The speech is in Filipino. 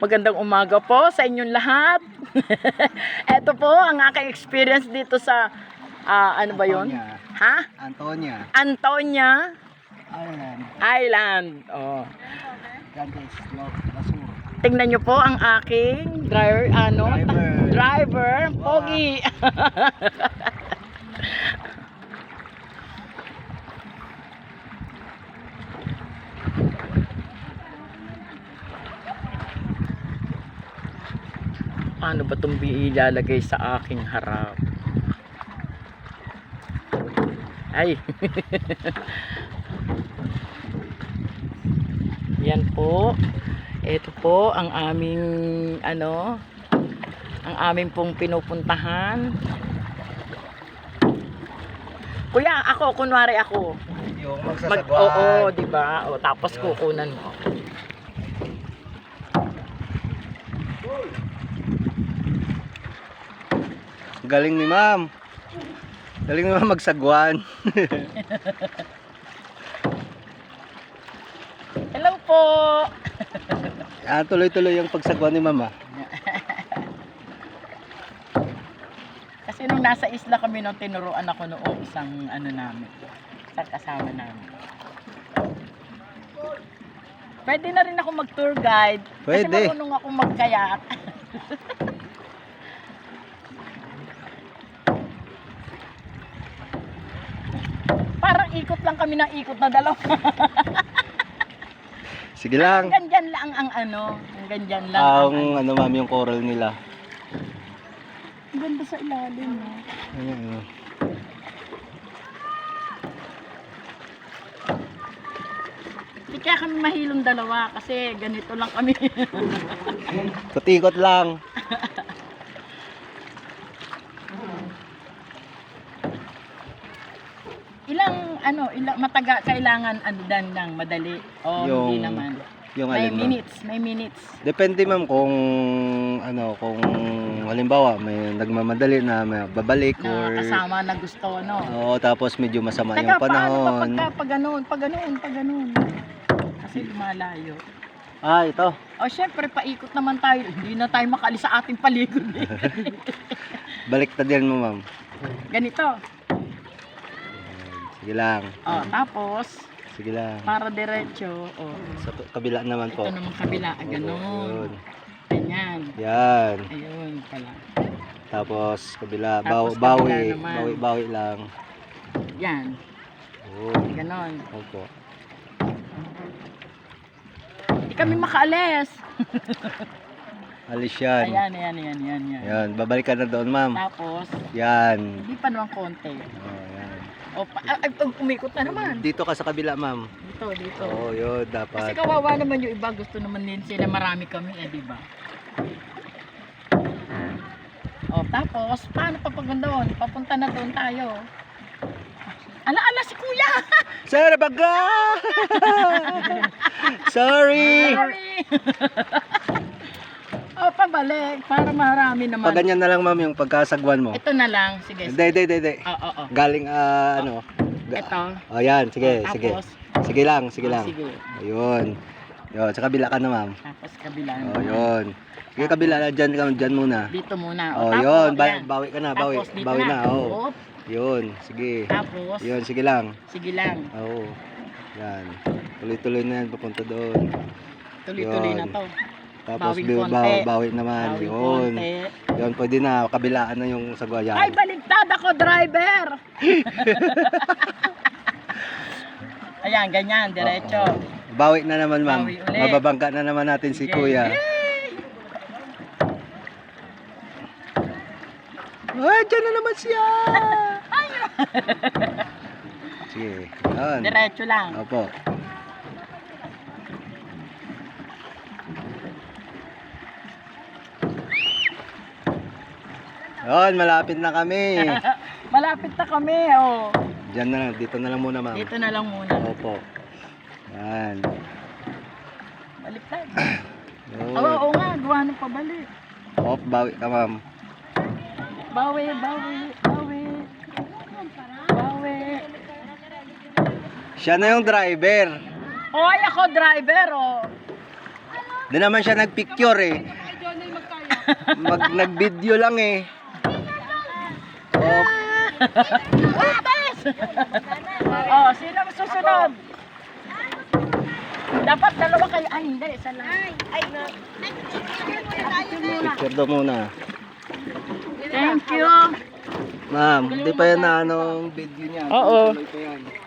Magandang umaga po sa inyong lahat. Ito po ang aking experience dito sa ano ba 'yon? Ha? Antonia. Antonia Island. Island. Oh. Gandis, Lasur. Tingnan niyo po ang aking driver, pogi. Paano ba itong ilalagay sa aking harap? Ay. Yan po. Ito po ang aming ang aming pong pinupuntahan. Kuya, kunwari ako. Yung magsasagwan. Oo, di ba? O tapos kukunan mo. Galing ni ma'am. Galing ni ma'am magsagwan. Hello po. Tuloy-tuloy yung pagsagwan ni mama. Kasi nung nasa isla kami nung tinuruan ako noong isang namin. Isang kasama namin. Pwede na rin ako mag-tour guide. Pwede. Kasi marunong ako mag-kayak. Parang ikot lang kami ng ikot na dalawa. Sige lang. Hanggang dyan lang hanggang dyan lang Ang ma'am yung coral nila. Ang ganda sa ilalim, no? Ayan. Hindi kaya kami mahilong dalawa kasi ganito lang kami. Kutikot lang. Ilang mataga kailangan dan lang madali o hindi naman. Yung May minutes. Depende ma'am kung kung halimbawa may nagmamadali na may babalik Na or kasama na gusto, no? oo, tapos medyo masama Teka, yung panahon. paano pag ganun? Kasi lumalayo. Ito. O syempre, paikot naman tayo. Hindi na tayo makalis sa ating paligid. Balik ta din mo ma'am. Ganito. Sige lang. Tapos, Sige lang. para diretso, Sa kabila naman po. ito naman kabila, ganun. Yun. Ganyan. Yan. Ayun pala. Tapos kabila, Tapos bawi, kabila naman. bawi lang. Yan. Yun. Ganon. Opo. Hindi kami makaalis. Alis yan. Ayan. Yan, babalik ka na doon, ma'am. Tapos, Yan. hindi pa naman konti. Yan. Umikot na naman. Dito ka sa kabila, ma'am. Dito. Oo, yun, Kasi dapat. kawawa naman yung iba. Gusto naman din sila. Marami kami, di ba? Tapos, paano papaganda doon? Papunta na doon tayo. Ala, si kuya! Sir, baga! Sorry! Pabalik. Para marami naman. Pag ganyan na lang, ma'am, yung pagkasagwan mo. Ito na lang. Sige. Hindi. Oo. Galing, Ito. Yan, sige. Tapos, Sige lang. Sige. Ayun. Yun, sa kabila ka na, ma'am. Tapos kabila. Yun. Sige, kabila, dyan muna. Dito muna. Tapos, yan. bawi ka na, Tapos dito bawi na. Oop. Yun, sige. Tapos, Yun, sige lang. Oo. Yan. Tuloy-tuloy na yan, papunta doon. Tuloy-tuloy Yun. na to. Tapos, Bawing konti. bawi naman. Bawing Yun. konti. Yun, pwede na, kabilaan na yung sagwayan. Ay, baligtad ako, driver! Ayan, ganyan, diretso. Bawi na naman, ma'am. Bawi ulit. Mababangga na naman natin si Sige. kuya. Yay! Ay, dyan na naman siya! Sige, yun. Diretso lang. Opo. Yun, malapit na kami. Malapit na kami, Diyan na lang, dito na lang muna, ma'am. Dito na lang muna. Opo. Yan. Baliktad. Yun. Oo nga, gawa ng pabalik. Bawi ka, ma'am. Bawi. Siya na yung driver. Hoy, ako driver, Di naman siya nagpicture eh. Nag-video lang eh. Oh, Oh, sino ang susunod? Dapat dalawa kayo. Ay, hindi, isa lang. picture daw muna. Thank you. Ma'am, hindi pa yan na anong video niya. Oo. Tuloy pa yan.